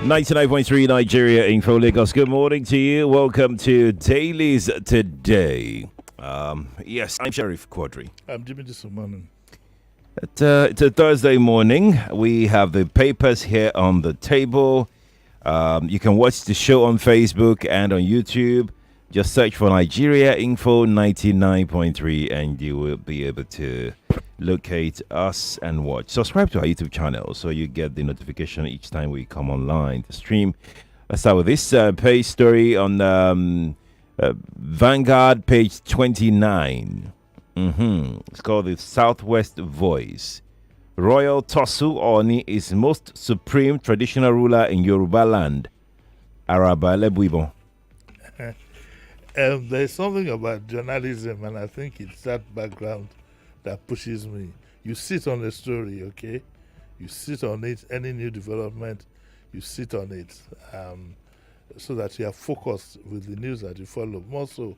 99.3 Nigeria Info Lagos. Good morning to you. Welcome to Dailies today. Yes, I'm Sheriff Quadry. I'm Jimi this morning. It's a Thursday morning. We have the papers here on the table. You can watch the show on Facebook and on YouTube. Just search for Nigeria Info 99.3 and you will be able to locate us and watch. Subscribe to our YouTube channel so you get the notification each time we come online to stream. Let's start with this page story on Vanguard, page 29. It's called the Southwest Voice. Royal Tosu Oni is most supreme traditional ruler in Yoruba land. Araba Lebuibon. There's something about journalism, and I think it's that background that pushes me. You sit on a story, okay? You sit on it, any new development, you sit on it, so that you are focused with the news that you follow. More so,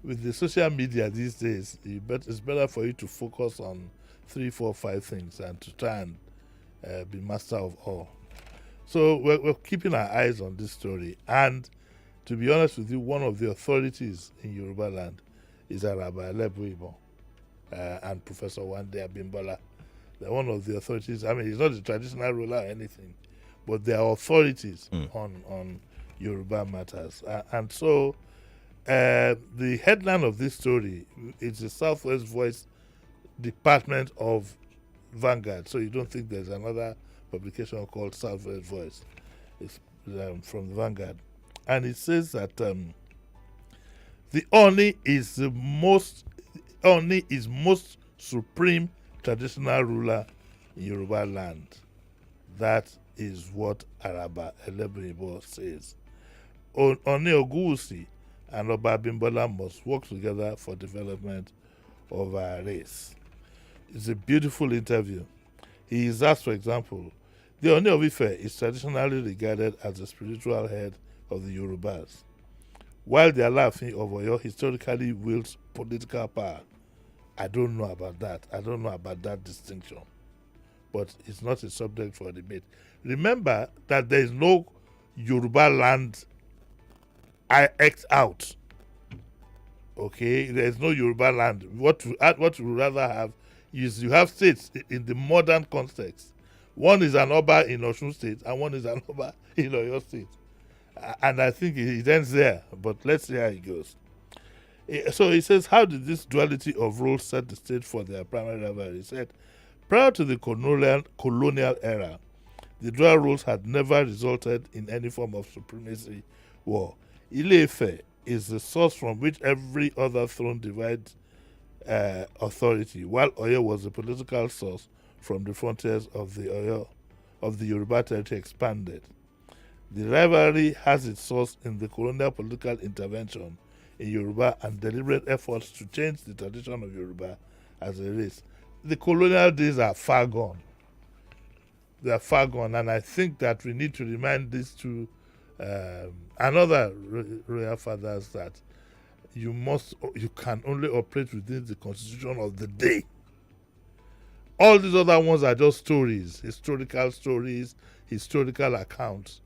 with the social media these days, it's better for you to focus on 3, 4, 5 things and to try and be master of all. So we're keeping our eyes on this story. And to be honest with you, one of the authorities in Yoruba land is Araba Lebuibon and Professor Wande Abimbola. They're one of the authorities. I mean, he's not a traditional ruler or anything, but they are authorities on Yoruba matters. And so the headline of this story is the Southwest Voice Department of Vanguard. So you don't think there's another publication called Southwest Voice. It's from Vanguard. And it says that the Oni is most supreme traditional ruler in Yoruba land. That is what Araba Elebuibo says. Oni Ogunwusi and Oba Abimbola must work together for development of our race. It's a beautiful interview. He is asked, for example, the Oni of Ife is traditionally regarded as the spiritual head of the Yorubas, while the Alaafin of Oyo historically wields political power. I don't know about that. I don't know about that distinction. But it's not a subject for debate. Remember that there is no Yoruba land X out. Okay? There is no Yoruba land. What we rather have is you have states in the modern context. One is an Oba in Osun State and one is an Oba in Oyo State. And I think it ends there, but let's see how it goes. So he says, how did this duality of roles set the stage for their primary rivalry? He said, prior to the colonial era, the dual roles had never resulted in any form of supremacy war. Ile-Ife is the source from which every other throne divides authority, while Oyo was the political source from the frontiers of the Yoruba territory expanded. The rivalry has its source in the colonial political intervention in Yoruba and deliberate efforts to change the tradition of Yoruba as a race. The colonial days are far gone. They are far gone, and I think that we need to remind these two another royal fathers that you can only operate within the constitution of the day. All these other ones are just stories, historical accounts.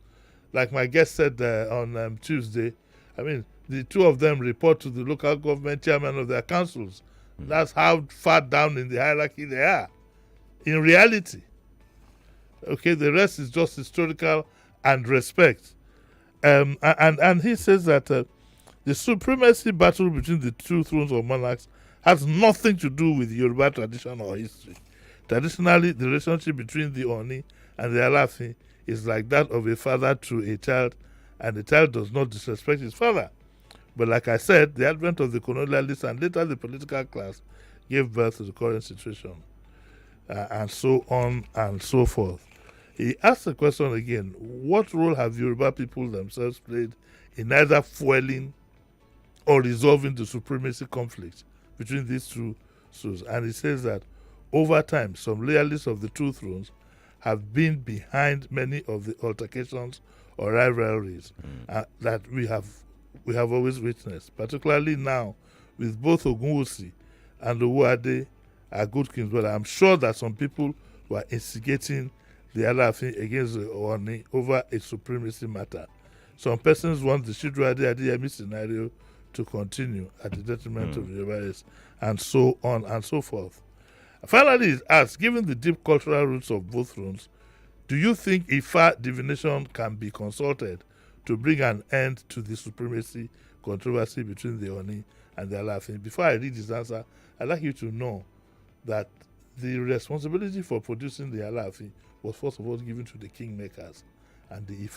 Like my guest said on Tuesday, I mean, the two of them report to the local government chairman of their councils. That's how far down in the hierarchy they are. In reality, okay, the rest is just historical and respect. And he says that the supremacy battle between the two thrones of monarchs has nothing to do with Yoruba tradition or history. Traditionally, the relationship between the Oni and the Alaafin is like that of a father to a child, and the child does not disrespect his father. But like I said, the advent of the colonialists and later the political class gave birth to the current situation, and so on and so forth. He asked the question again, what role have Yoruba people themselves played in either fueling or resolving the supremacy conflict between these two thrones? And he says that over time, some loyalists of the two thrones have been behind many of the altercations or rivalries that we have always witnessed, particularly now with both Ogunwusi and Owode are good kings. But I'm sure that some people were instigating the Alaafin against the Ooni over a supremacy matter. Some persons want the Shidrade Adeyemi scenario to continue at the detriment of the Yorubas, and so on and so forth. Finally, it asks, given the deep cultural roots of both thrones, do you think Ifa divination can be consulted to bring an end to the supremacy controversy between the Oni and the Alaafin? Before I read his answer, I'd like you to know that the responsibility for producing the Alaafin was first of all given to the kingmakers and the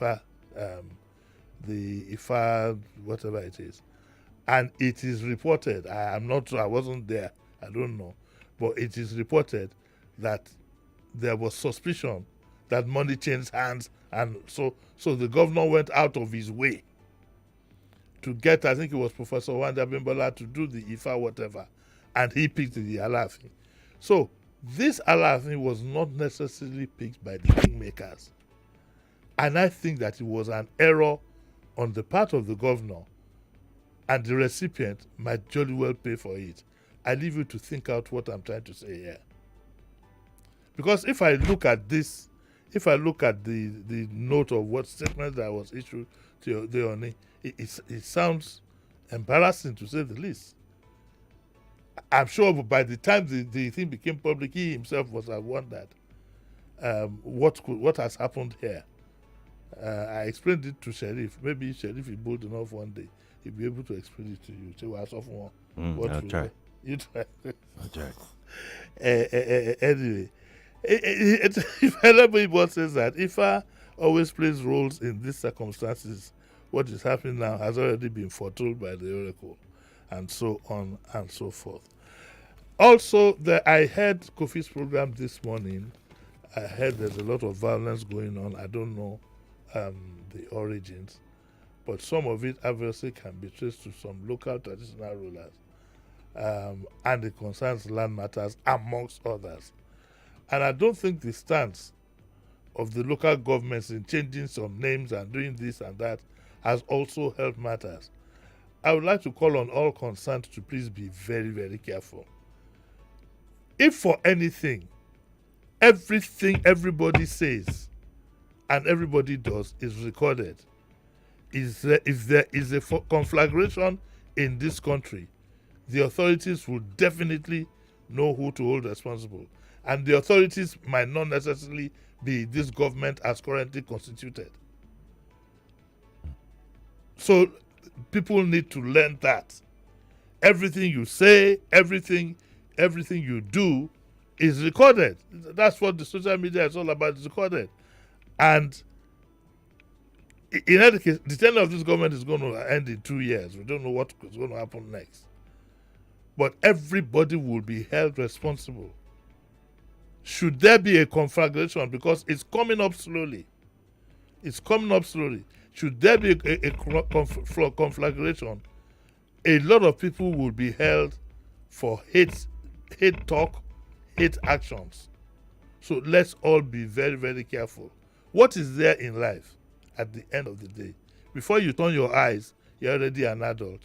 Ifa, whatever it is. And it is reported, I wasn't there, I don't know, but it is reported that there was suspicion that money changed hands, and so the governor went out of his way to get, I think it was Professor Wanda Bimbola, to do the Ifa whatever, and he picked the Alaafin. So this Alaafin was not necessarily picked by the kingmakers, and I think that it was an error on the part of the governor, and the recipient might jolly well pay for it. I leave you to think out what I'm trying to say here. Because if I look at this, if I look at the note of what statement that was issued to the Oni, it sounds embarrassing to say the least. I'm sure by the time the thing became public, he himself must have wondered what has happened here. I explained it to Sheriff. Maybe Sheriff is bold enough one day, he'll be able to explain it to you. So I sophomore. I'll try. You try. I'll try. Anyway, if anybody says that Ifa always plays roles in these circumstances, what is happening now has already been foretold by the oracle, and so on and so forth. Also, I heard Kofi's program this morning. I heard there's a lot of violence going on. I don't know the origins, but some of it obviously can be traced to some local traditional rulers, and it concerns land matters amongst others. And I don't think the stance of the local governments in changing some names and doing this and that has also helped matters. I would like to call on all concerned to please be very, very careful. If for anything, everything everybody says and everybody does is recorded, if there is a conflagration in this country, the authorities will definitely know who to hold responsible. And the authorities might not necessarily be this government as currently constituted. So people need to learn that. Everything you say, everything you do is recorded. That's what the social media is all about, is recorded. And in any case, the tenure of this government is going to end in 2 years. We don't know what is going to happen next. But everybody will be held responsible. Should there be a conflagration, because it's coming up slowly. It's coming up slowly. Should there be a conflagration, a lot of people will be held for hate talk, hate actions. So let's all be very, very careful. What is there in life at the end of the day? Before you turn your eyes, you're already an adult.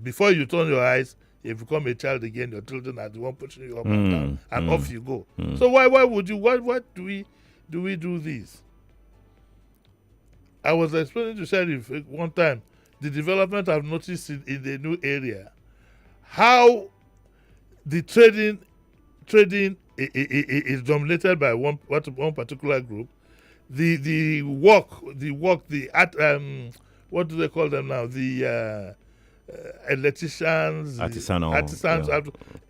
Before you turn your eyes, you become a child again. Your children are the one pushing you up and down, and off you go. So why would you? What do we do this? I was explaining to Sheriff one time the development I've noticed in the new area, how the trading is dominated by one particular group. The art, what do they call them now? The electricians, artisans,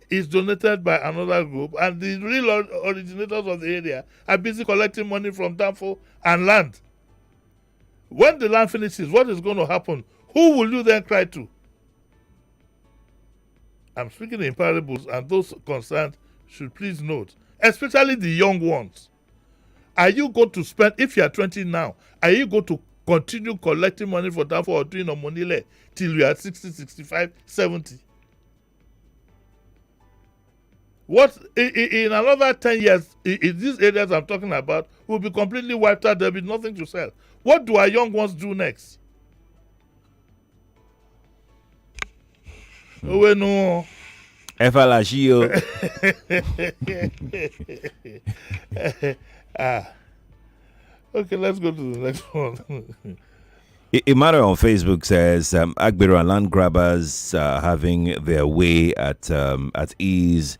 is donated by another group, and the real originators of the area are busy collecting money from Danfo and land. When the land finishes, what is going to happen? Who will you then cry to? I'm speaking in parables, and those concerned should please note, especially the young ones. Are you going to spend, if you are 20 now, are you going to continue collecting money for Danfo or doing a money till you are 60, 65, 70? What in another 10 years, in these areas I'm talking about, will be completely wiped out. There'll be nothing to sell. What do our young ones do next? Oh, no. Okay, let's go to the next one. Imara on Facebook says Agbero and land grabbers having their way at ease.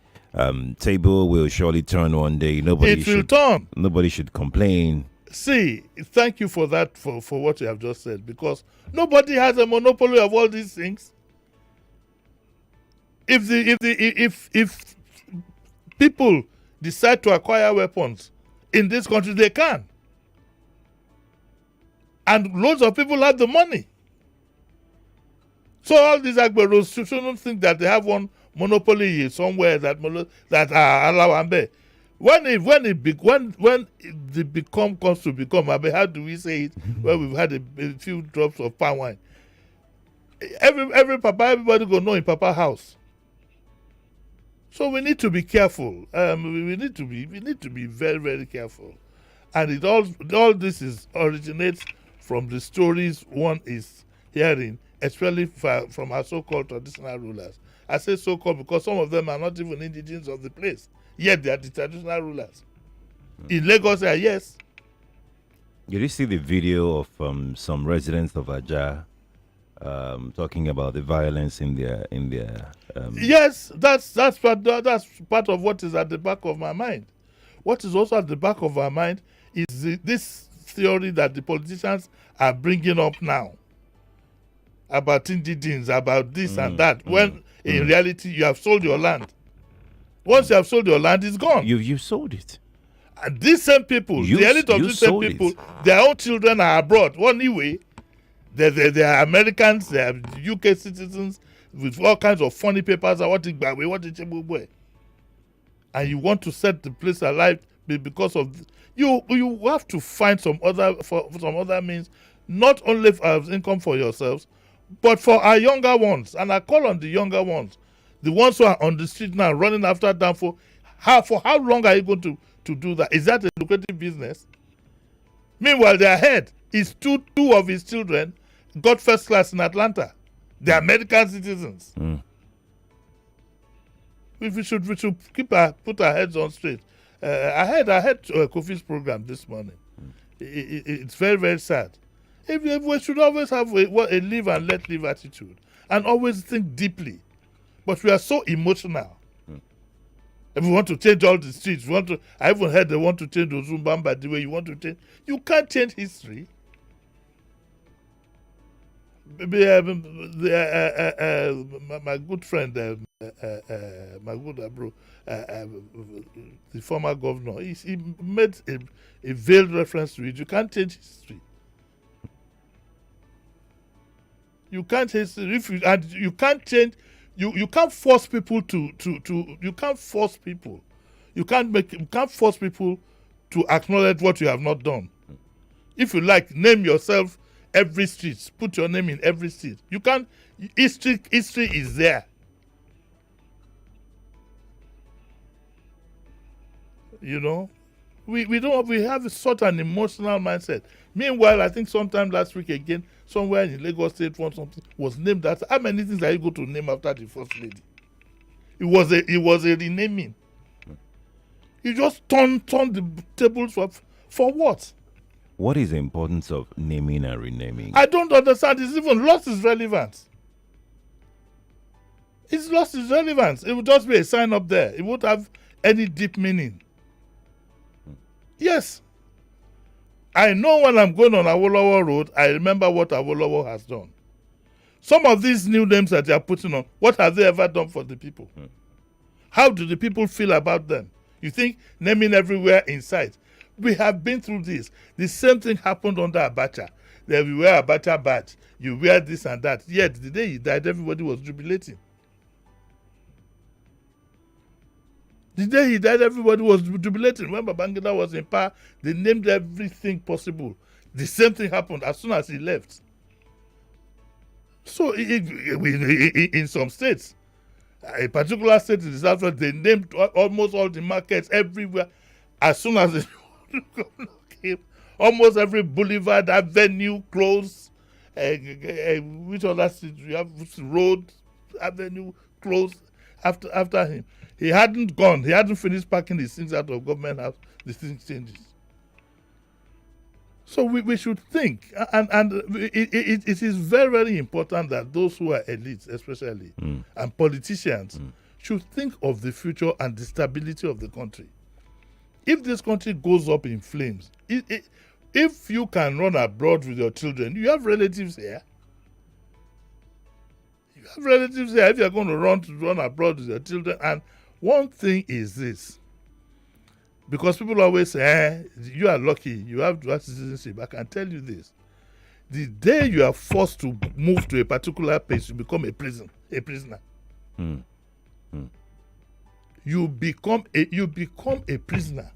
Table will surely turn one day. It will turn. Nobody should complain. See, thank you for that, for what you have just said, because nobody has a monopoly of all these things. If people decide to acquire weapons in this country, they can. And loads of people have the money. So all these Agberos shouldn't think that they have one monopoly somewhere that allow Ambe. When it comes to become Ambe, how do we say it? Well, we've had a few drops of palm wine. Everybody go know in Papa house. So we need to be careful. We need to be very, very careful. And all this originates from the stories one is hearing, especially from our so-called traditional rulers. I say so-called because some of them are not even indigenous of the place, yet they are the traditional rulers. In Lagos, yes. Did you see the video of some residents of Aja talking about the violence in their Yes, that's part of what is at the back of my mind. What is also at the back of our mind is this theory that the politicians are bringing up now about indigenes, about this and that, when in reality you have sold your land. Once you have sold your land, it's gone. You sold it. And these same people, the elite of these same people, their own children are abroad. One anyway, they are Americans, they are UK citizens with all kinds of funny papers. And you want to set the place alive because of you have to find some other means, not only as income for yourselves, but for our younger ones. And I call on the younger ones, the ones who are on the street now running after them for how long are you going to do that? Is that a lucrative business? Meanwhile, their head is two of his children got first class in Atlanta. They are American citizens. We should put our heads on straight. I heard Kofi's program this morning. It's very, very sad. If we should always have a live and let live attitude and always think deeply. But we are so emotional. If we want to change all the streets, I even heard they want to change Ozumbamba the way you want to change. You can't change history. My good friend, my good bro, the former governor, he made a veiled reference to it. You can't change history. You can't change you can't change. You can't force people you can't force people. You can't force people to acknowledge what you have not done. If you like, name yourself every street. Put your name in every street. You can't. History is there. You know, we have such an emotional mindset. Meanwhile, I think sometime last week again, somewhere in Lagos State, something was named after. How many things are you going to name after the first lady? It was a renaming. You just turn the tables for what? What is the importance of naming and renaming? I don't understand. It's even lost its relevance. It's lost its relevance. It would just be a sign up there. It won't have any deep meaning. Yes. I know when I'm going on Awolowo Road, I remember what Awolowo has done. Some of these new names that they are putting on, what have they ever done for the people? How do the people feel about them? You think naming everywhere in sight? We have been through this. The same thing happened under Abacha. There we wear Abacha badge. You wear this and that. Yet the day he died, everybody was jubilating. The day he died, everybody was jubilating. When Babangida was in power, they named everything possible. The same thing happened as soon as he left. So in some states, a particular state in the southwest, they named almost all the markets everywhere. As soon as the governor came, almost every boulevard, avenue closed. Which other street? We have road, avenue closed after him. He hadn't gone. He hadn't finished packing his things out of government house. The thing changes. So we should think, and it is very, very important that those who are elites, especially, and politicians, should think of the future and the stability of the country. If this country goes up in flames, if you can run abroad with your children, you have relatives here. You have relatives here if you're going to run abroad with your children. And one thing is this, because people always say, you are lucky, you have dual citizenship. I can tell you this. The day you are forced to move to a particular place, you become a prisoner. You become a prisoner.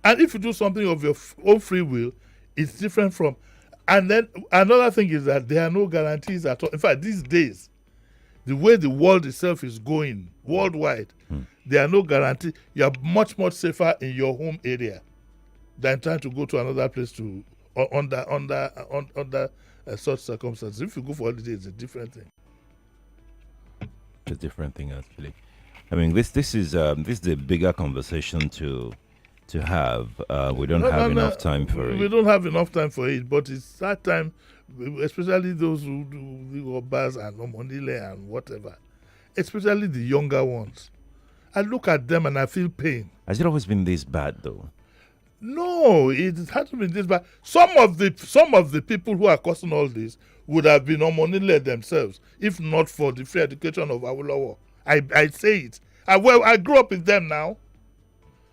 And if you do something of your own free will, it's different from. And then another thing is that there are no guarantees at all. In fact, these days, the way the world itself is going worldwide, there are no guarantees. You are much, much safer in your home area than trying to go to another place to under such circumstances. If you go for holiday, it's a different thing. It's a different thing, actually. I mean, this is a bigger conversation to have. We don't have enough time for it. We don't have enough time for it, but it's that time, especially those who do bars and Omonile and whatever, especially the younger ones. I look at them and I feel pain. Has it always been this bad, though? No, it hasn't been this bad. Some of the people who are causing all this would have been Omonile themselves, if not for the free education of Awolowo. I say it. I grew up with them now.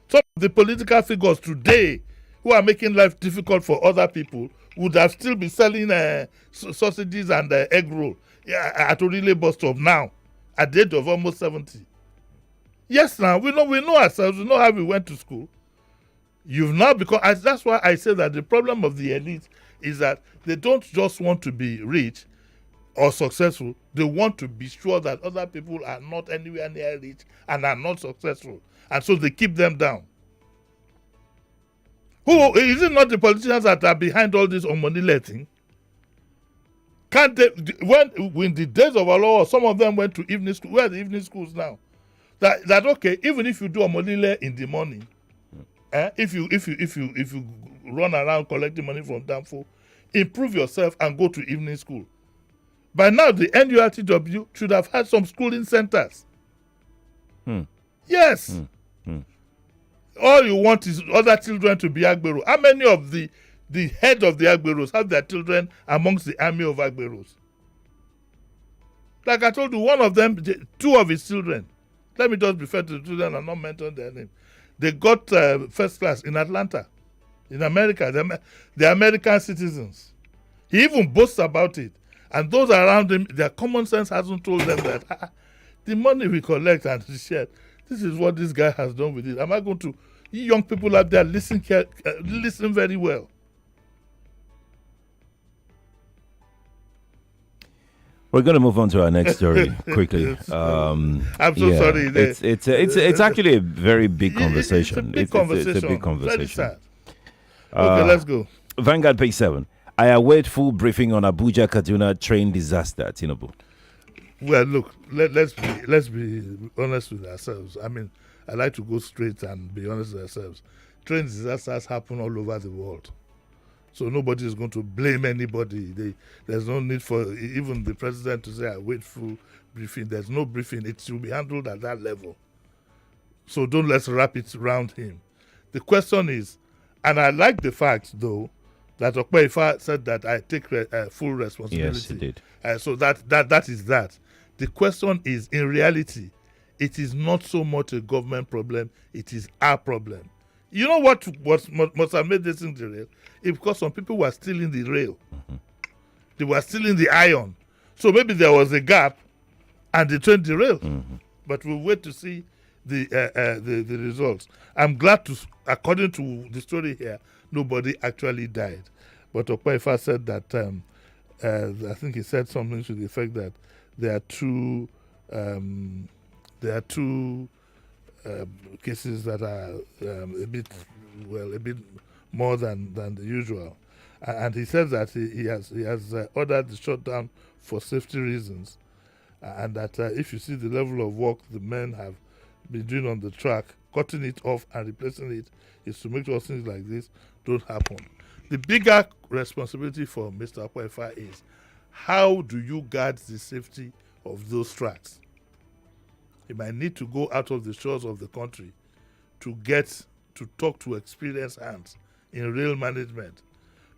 Some of the political figures today who are making life difficult for other people would have still been selling sausages and egg roll at a relay bus stop now, at the age of almost 70. Yes, now we know ourselves. We know how we went to school. You've now become. That's why I say that the problem of the elite is that they don't just want to be rich or successful. They want to be sure that other people are not anywhere near rich and are not successful, and so they keep them down. Who is it? Not the politicians that are behind all this Omonile thing? Can't they? When the days of our law, some of them went to evening school. Where are the evening schools now? That okay? Even if you do Omonile in the morning, if you run around collecting money from Danfo, improve yourself and go to evening school. By now, the NURTW should have had some schooling centers. Yes. All you want is other children to be Agbero. How many of the head of the Agberos have their children amongst the army of Agberos? Like I told you, one of them, two of his children, let me just refer to the children and not mention their name. They got first class in Atlanta, in America. They're American citizens. He even boasts about it. And those around him, their common sense hasn't told them that the money we collect and share, this is what this guy has done with it. Am I going to, you young people out there, listen very well. We're going to move on to our next story quickly. I'm so sorry. It's actually a very big conversation. It's a big conversation. Very sad. Okay, let's go. Vanguard page 7. I await full briefing on Abuja Kaduna train disaster. Tinubu. Well, look, let's be honest with ourselves. I mean, I like to go straight and be honest with ourselves. Train disasters happen all over the world. So nobody is going to blame anybody. There's no need for even the president to say, I wait full briefing. There's no briefing. It should be handled at that level. So let's wrap it around him. The question is, and I like the fact, though, that Okpeifa said that I take full responsibility. Yes, he did. So that is that. The question is, in reality, it is not so much a government problem. It is our problem. You know what must have made this thing derail? It's because some people were stealing the rail. They were stealing the iron. So maybe there was a gap and the train derailed. But we'll wait to see the results. I'm glad to, according to the story here, nobody actually died. But Okpeifa said that, I think he said something to the effect that there are two cases that are a bit more than the usual, and he says that he has ordered the shutdown for safety reasons, and that if you see the level of work the men have been doing on the track cutting it off and replacing it is to make sure things like this don't happen. The bigger responsibility for Mr. Akwa-Ifa is how do you guard the safety of those tracks? He might need to go out of the shores of the country to get to talk to experienced hands in rail management.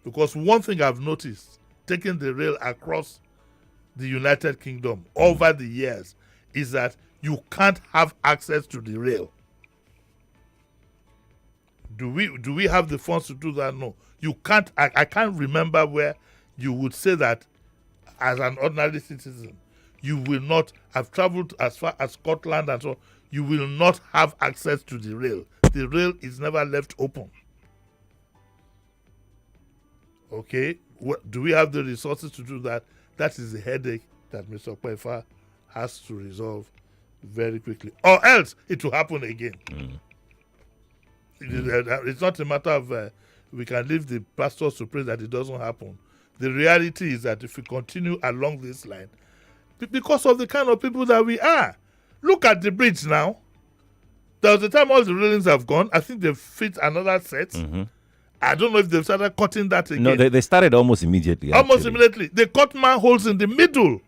Because one thing I've noticed, taking the rail across the United Kingdom over the years, is that you can't have access to the rail. Do we have the funds to do that? No. You can't. I can't remember where you would say that as an ordinary citizen, you will not have traveled as far as Scotland and so on, you will not have access to the rail. The rail is never left open. Okay? Do we have the resources to do that? That is the headache that Mr. Akwa-Ifa has to resolve very quickly. Or else it will happen again. It's not a matter of we can leave the pastors to pray that it doesn't happen. The reality is that if we continue along this line, because of the kind of people that we are, look at the bridge now. There was a time all the railings have gone. I think they've fit another set. I don't know if they've started cutting that again. No, they started almost immediately. Almost immediately. They cut manholes in the middle.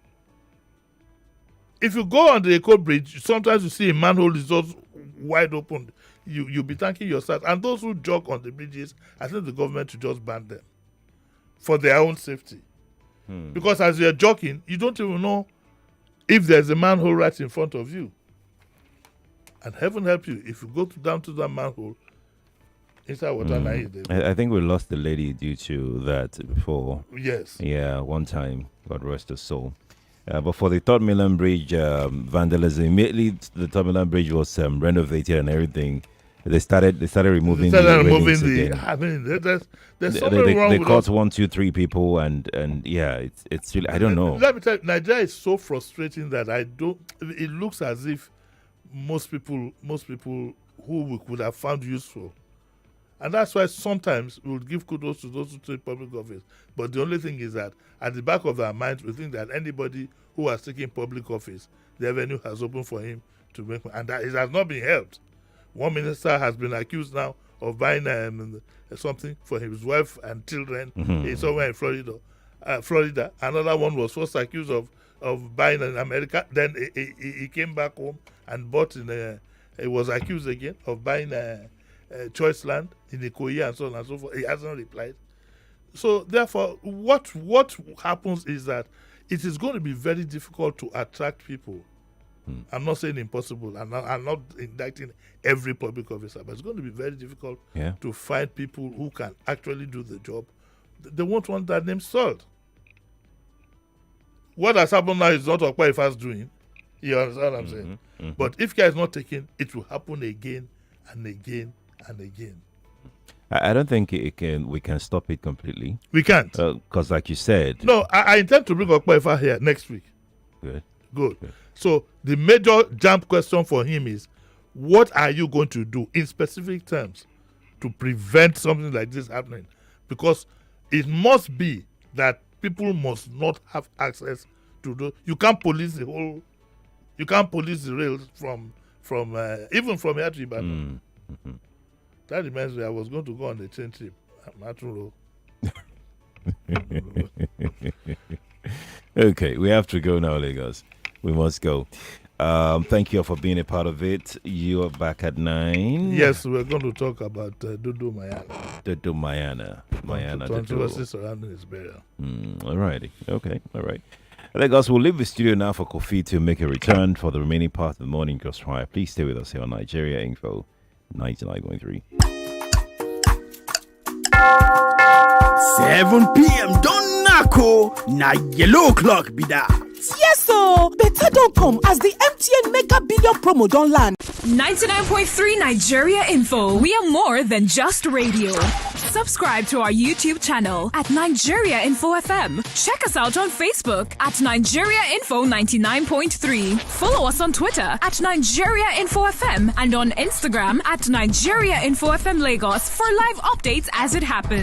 If you go on the Eko Bridge, sometimes you see a manhole is just wide open. You'll be thanking yourself. And those who jog on the bridges, I think the government should just ban them for their own safety. Because as you're jogging, you don't even know if there's a manhole right in front of you. And heaven help you, if you go down to that manhole, inside water, I think we lost the lady due to that before. Yes. Yeah, one time. God rest her soul. But for the Third Mainland Bridge vandalism, immediately the Third Mainland Bridge was renovated and everything. They started removing the railings again. I mean, there's something wrong they with caught us. 1, 2, 3 people and yeah, it's really, I don't know. Let me tell you, Nigeria is so frustrating that it looks as if most people who we could have found useful. And that's why sometimes we'll give kudos to those who take public office. But the only thing is that at the back of our minds, we think that anybody who has taken public office, the avenue has opened for him to make money. And that it has not been helped. One minister has been accused now of buying something for his wife and children somewhere in Florida. Another one was first accused of buying in America. Then he came back home and bought he was accused again of buying choice land in Ikoyi and so on and so forth. He hasn't replied. So therefore, what happens is that it is going to be very difficult to attract people. I'm not saying impossible. I'm not indicting every public officer, but it's going to be very difficult to find people who can actually do the job. They won't want that name sold. What has happened now is not Akwa-Ifa's doing. You understand what I'm saying? But if care is not taken, it will happen again and again and again. I don't think we can stop it completely. We can't. Because like you said... No, I intend to bring Akwa-Ifa here next week. Good. So the major jump question for him is, what are you going to do in specific terms to prevent something like this happening? Because it must be that people must not have access to those. You can't police the rails from even from here to Ibadan. That reminds me, I was going to go on the train trip. I'm not sure. Okay, we have to go now, Lagos. We must go. Thank you all for being a part of it. You are back at 9. Yes, we're going to talk about Dudu Mayana. Dudu Mayana. Controversy surrounding his burial. All righty. Okay. All right. Lagos, we'll leave the studio now for Kofi to make a return for the remaining part of the morning crossfire. Please stay with us here on Nigeria Info 99.3. 7 p.m. Don't knack, na yellow clock be that. Yes, so better don't come as the MTN Mega Billion promo don't land. 99.3 Nigeria Info. We are more than just radio. Subscribe to our YouTube channel at Nigeria Info FM. Check us out on Facebook at Nigeria Info 99.3. Follow us on Twitter at Nigeria Info FM and on Instagram at Nigeria Info FM Lagos for live updates as it happens.